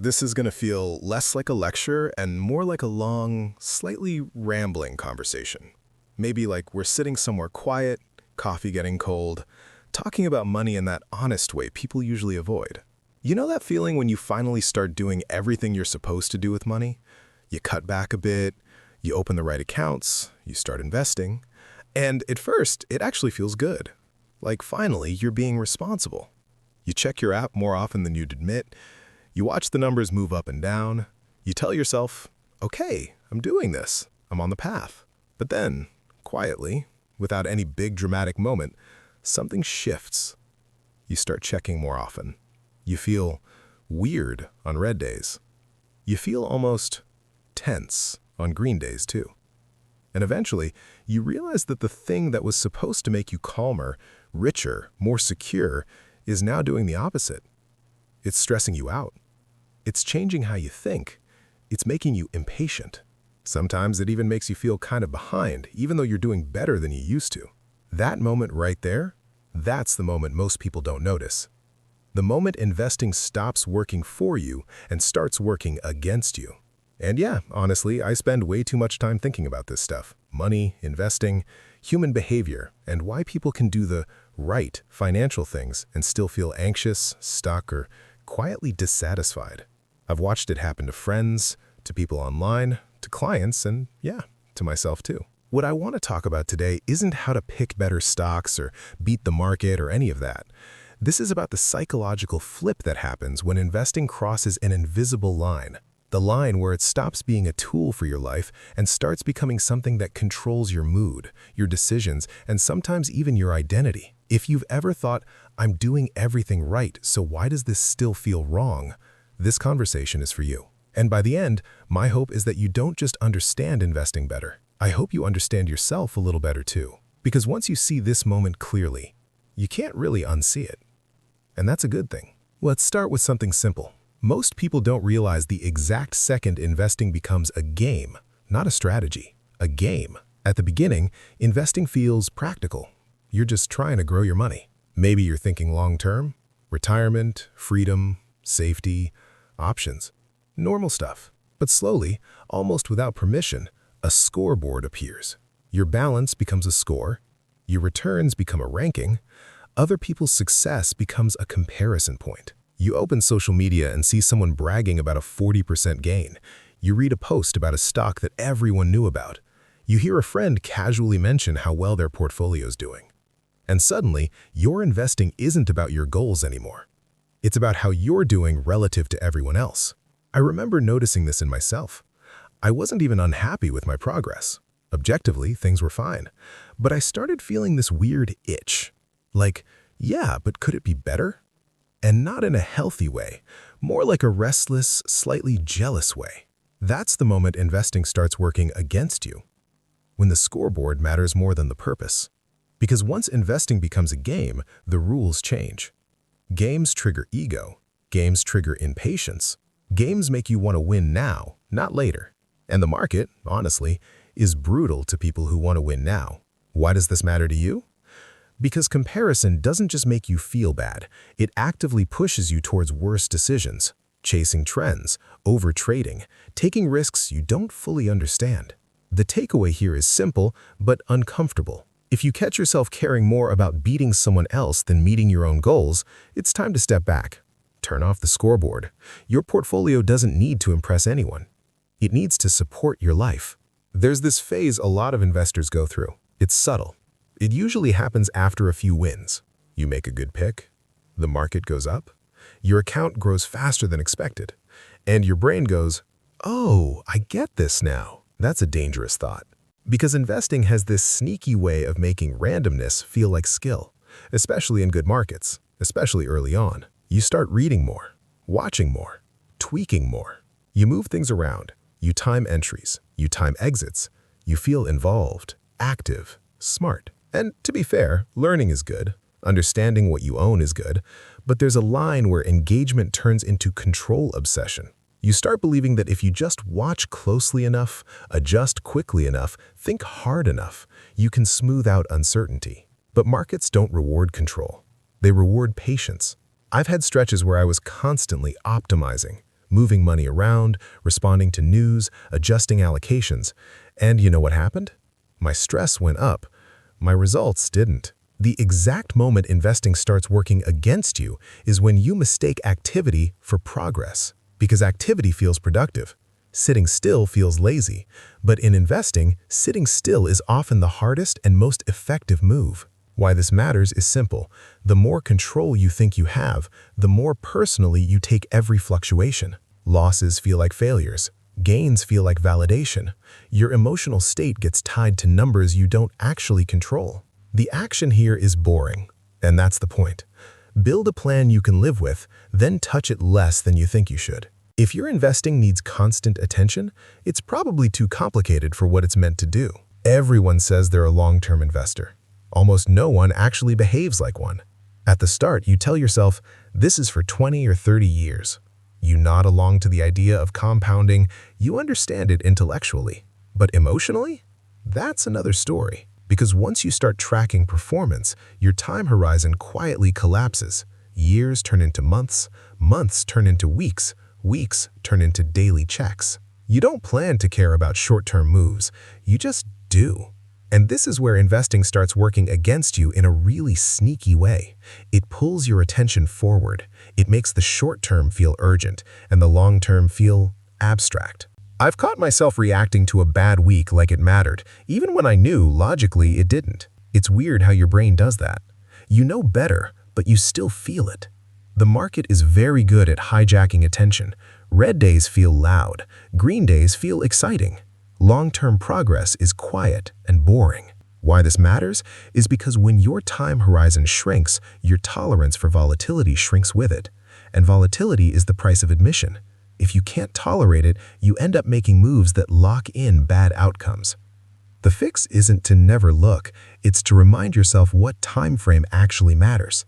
This is going to feel less like a lecture and more like a long, slightly rambling conversation. Maybe like we're sitting somewhere quiet, coffee getting cold, talking about money in that honest way people usually avoid. You know that feeling when you finally start doing everything you're supposed to do with money? You cut back a bit, you open the right accounts, you start investing, and at first, it actually feels good. Like finally, you're being responsible. You check your app more often than you'd admit, you watch the numbers move up and down, you tell yourself, okay, I'm doing this, I'm on the path. But then, quietly, without any big dramatic moment, something shifts. You start checking more often. You feel weird on red days. You feel almost tense on green days too. And eventually, you realize that the thing that was supposed to make you calmer, richer, more secure, is now doing the opposite. It's stressing you out. It's changing how you think. It's making you impatient. Sometimes it even makes you feel kind of behind, even though you're doing better than you used to. That moment right there, that's the moment most people don't notice. The moment investing stops working for you and starts working against you. And yeah, honestly, I spend way too much time thinking about this stuff. Money, investing, human behavior, and why people can do the right financial things and still feel anxious, stuck, or quietly dissatisfied. I've watched it happen to friends, to people online, to clients, and yeah, to myself too. What I want to talk about today isn't how to pick better stocks or beat the market or any of that. This is about the psychological flip that happens when investing crosses an invisible line. The line where it stops being a tool for your life and starts becoming something that controls your mood, your decisions, and sometimes even your identity. If you've ever thought, I'm doing everything right, so why does this still feel wrong? This conversation is for you. And by the end, my hope is that you don't just understand investing better. I hope you understand yourself a little better too. Because once you see this moment clearly, you can't really unsee it. And that's a good thing. Let's start with something simple. Most people don't realize the exact second investing becomes a game, not a strategy, a game. At the beginning, investing feels practical. You're just trying to grow your money. Maybe you're thinking long-term, retirement, freedom, safety, options, normal stuff. But slowly, almost without permission, a scoreboard appears. Your balance becomes a score, your returns become a ranking, other people's success becomes a comparison point. You open social media and see someone bragging about a 40% gain. You read a post about a stock that everyone knew about. You hear a friend casually mention how well their portfolio's doing. And suddenly, your investing isn't about your goals anymore. It's about how you're doing relative to everyone else. I remember noticing this in myself. I wasn't even unhappy with my progress. Objectively, things were fine. But I started feeling this weird itch. Like, yeah, but could it be better? And not in a healthy way, more like a restless, slightly jealous way. That's the moment investing starts working against you, when the scoreboard matters more than the purpose. Because once investing becomes a game, the rules change. Games trigger ego, games trigger impatience, games make you want to win now, not later. And the market, honestly, is brutal to people who want to win now. Why does this matter to you? Because comparison doesn't just make you feel bad, it actively pushes you towards worse decisions, chasing trends, overtrading, taking risks you don't fully understand. The takeaway here is simple but uncomfortable. If you catch yourself caring more about beating someone else than meeting your own goals, it's time to step back. Turn off the scoreboard. Your portfolio doesn't need to impress anyone. It needs to support your life. There's this phase a lot of investors go through. It's subtle. It usually happens after a few wins. You make a good pick, the market goes up, your account grows faster than expected, and your brain goes, oh, I get this now. That's a dangerous thought. Because investing has this sneaky way of making randomness feel like skill, especially in good markets, especially early on. You start reading more, watching more, tweaking more. You move things around, you time entries, you time exits, you feel involved, active, smart. And to be fair, learning is good, understanding what you own is good, but there's a line where engagement turns into control obsession. You start believing that if you just watch closely enough, adjust quickly enough, think hard enough, you can smooth out uncertainty. But markets don't reward control. They reward patience. I've had stretches where I was constantly optimizing, moving money around, responding to news, adjusting allocations. And you know what happened? My stress went up. My results didn't. The exact moment investing starts working against you is when you mistake activity for progress, because activity feels productive. Sitting still feels lazy, but in investing, sitting still is often the hardest and most effective move. Why this matters is simple. The more control you think you have, the more personally you take every fluctuation. Losses feel like failures. Gains feel like validation. Your emotional state gets tied to numbers you don't actually control. The action here is boring, and that's the point. Build a plan you can live with, then touch it less than you think you should. If your investing needs constant attention, it's probably too complicated for what it's meant to do. Everyone says they're a long-term investor. Almost no one actually behaves like one. At the start, you tell yourself, this is for 20 or 30 years. You nod along to the idea of compounding, you understand it intellectually. But emotionally? That's another story. Because once you start tracking performance, your time horizon quietly collapses. Years turn into months, months turn into weeks, weeks turn into daily checks. You don't plan to care about short-term moves, you just do. And this is where investing starts working against you in a really sneaky way. It pulls your attention forward. It makes the short-term feel urgent and the long-term feel abstract. I've caught myself reacting to a bad week like it mattered, even when I knew logically it didn't. It's weird how your brain does that. You know better, but you still feel it. The market is very good at hijacking attention. Red days feel loud. Green days feel exciting. Long-term progress is quiet and boring. Why this matters is because when your time horizon shrinks, your tolerance for volatility shrinks with it. And volatility is the price of admission. If you can't tolerate it, you end up making moves that lock in bad outcomes. The fix isn't to never look, it's to remind yourself what time frame actually matters.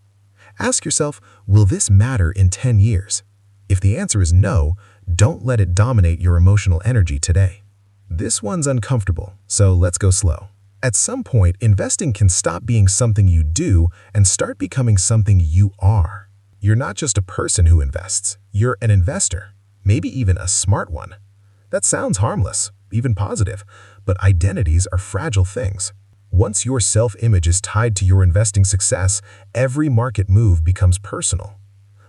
Ask yourself, will this matter in 10 years? If the answer is no, don't let it dominate your emotional energy today. This one's uncomfortable, so let's go slow. At some point, investing can stop being something you do and start becoming something you are. You're not just a person who invests, you're an investor. Maybe even a smart one. That sounds harmless, even positive, but identities are fragile things. Once your self-image is tied to your investing success, every market move becomes personal.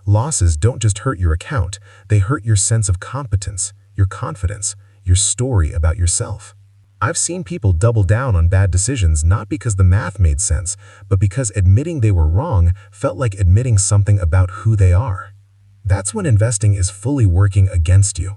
Losses don't just hurt your account, they hurt your sense of competence, your confidence, your story about yourself. I've seen people double down on bad decisions not because the math made sense, but because admitting they were wrong felt like admitting something about who they are. That's when investing is fully working against you.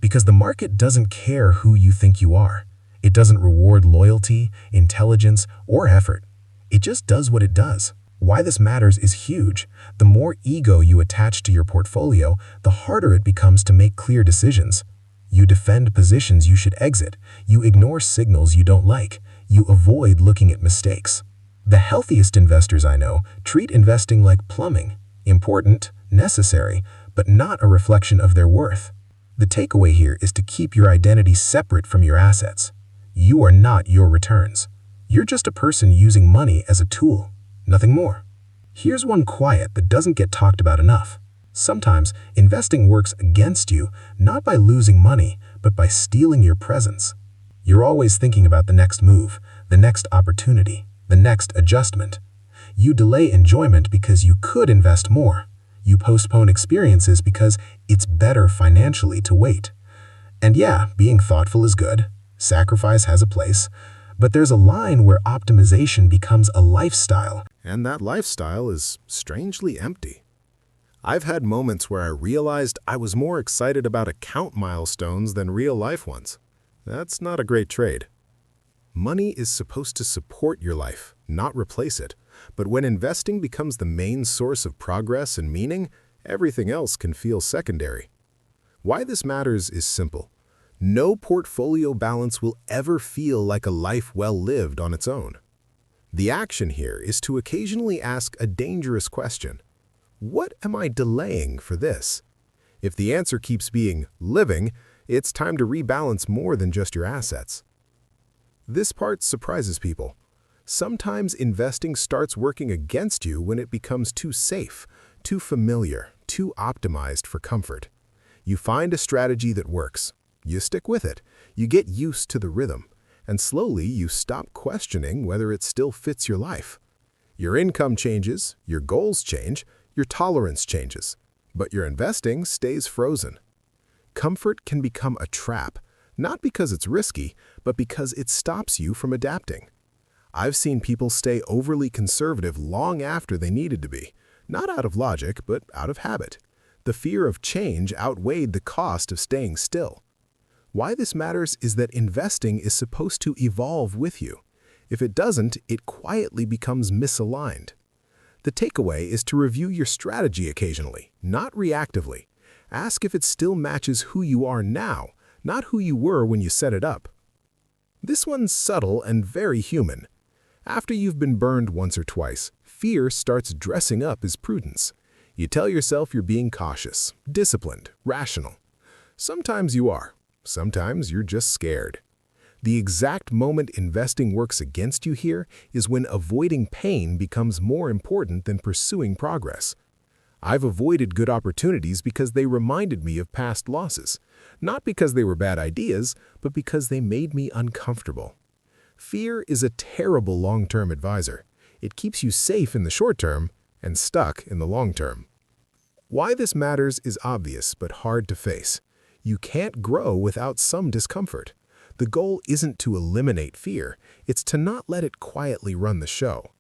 Because the market doesn't care who you think you are. It doesn't reward loyalty, intelligence, or effort. It just does what it does. Why this matters is huge. The more ego you attach to your portfolio, the harder it becomes to make clear decisions. You defend positions you should exit. You ignore signals you don't like. You avoid looking at mistakes. The healthiest investors I know treat investing like plumbing. Important, necessary, but not a reflection of their worth. The takeaway here is to keep your identity separate from your assets. You are not your returns. You're just a person using money as a tool, nothing more. Here's one quiet that doesn't get talked about enough. Sometimes investing works against you, not by losing money, but by stealing your presence. You're always thinking about the next move, the next opportunity, the next adjustment. You delay enjoyment because you could invest more. You postpone experiences because it's better financially to wait. And yeah, being thoughtful is good. Sacrifice has a place. But there's a line where optimization becomes a lifestyle. And that lifestyle is strangely empty. I've had moments where I realized I was more excited about account milestones than real-life ones. That's not a great trade. Money is supposed to support your life, not replace it. But when investing becomes the main source of progress and meaning, everything else can feel secondary. Why this matters is simple. No portfolio balance will ever feel like a life well lived on its own. The action here is to occasionally ask a dangerous question. What am I delaying for this? If the answer keeps being living, it's time to rebalance more than just your assets. This part surprises people. Sometimes investing starts working against you when it becomes too safe, too familiar, too optimized for comfort. You find a strategy that works. You stick with it. You get used to the rhythm. And slowly you stop questioning whether it still fits your life. Your income changes, your goals change, your tolerance changes. But your investing stays frozen. Comfort can become a trap, not because it's risky, but because it stops you from adapting. I've seen people stay overly conservative long after they needed to be, not out of logic, but out of habit. The fear of change outweighed the cost of staying still. Why this matters is that investing is supposed to evolve with you. If it doesn't, it quietly becomes misaligned. The takeaway is to review your strategy occasionally, not reactively. Ask if it still matches who you are now, not who you were when you set it up. This one's subtle and very human. After you've been burned once or twice, fear starts dressing up as prudence. You tell yourself you're being cautious, disciplined, rational. Sometimes you are. Sometimes you're just scared. The exact moment investing works against you here is when avoiding pain becomes more important than pursuing progress. I've avoided good opportunities because they reminded me of past losses, not because they were bad ideas, but because they made me uncomfortable. Fear is a terrible long-term advisor. It keeps you safe in the short term and stuck in the long term. Why this matters is obvious but hard to face. You can't grow without some discomfort. The goal isn't to eliminate fear, it's to not let it quietly run the show.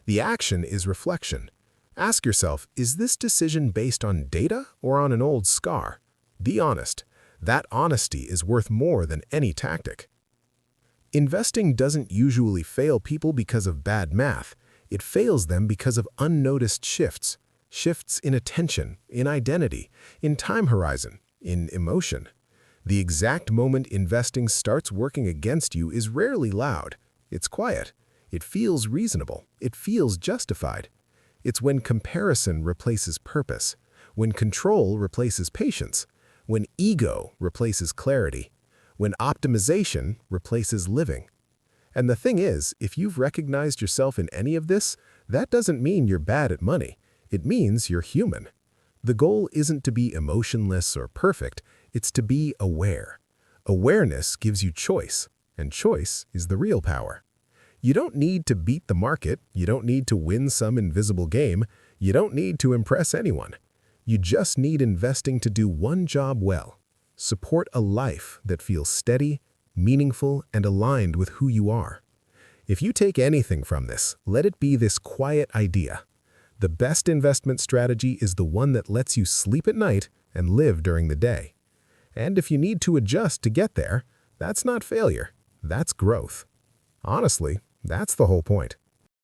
The action is reflection. Ask yourself, is this decision based on data or on an old scar? Be honest. That honesty is worth more than any tactic. Investing doesn't usually fail people because of bad math. It fails them because of unnoticed shifts. Shifts in attention, in identity, in time horizon, in emotion. The exact moment investing starts working against you is rarely loud. It's quiet. It feels reasonable. It feels justified. It's when comparison replaces purpose, when control replaces patience, when ego replaces clarity, when optimization replaces living. And the thing is, if you've recognized yourself in any of this, that doesn't mean you're bad at money. It means you're human. The goal isn't to be emotionless or perfect, it's to be aware. Awareness gives you choice, and choice is the real power. You don't need to beat the market, you don't need to win some invisible game, you don't need to impress anyone. You just need investing to do one job well. Support a life that feels steady, meaningful, and aligned with who you are. If you take anything from this, let it be this quiet idea. The best investment strategy is the one that lets you sleep at night and live during the day. And if you need to adjust to get there, that's not failure, that's growth. Honestly, that's the whole point.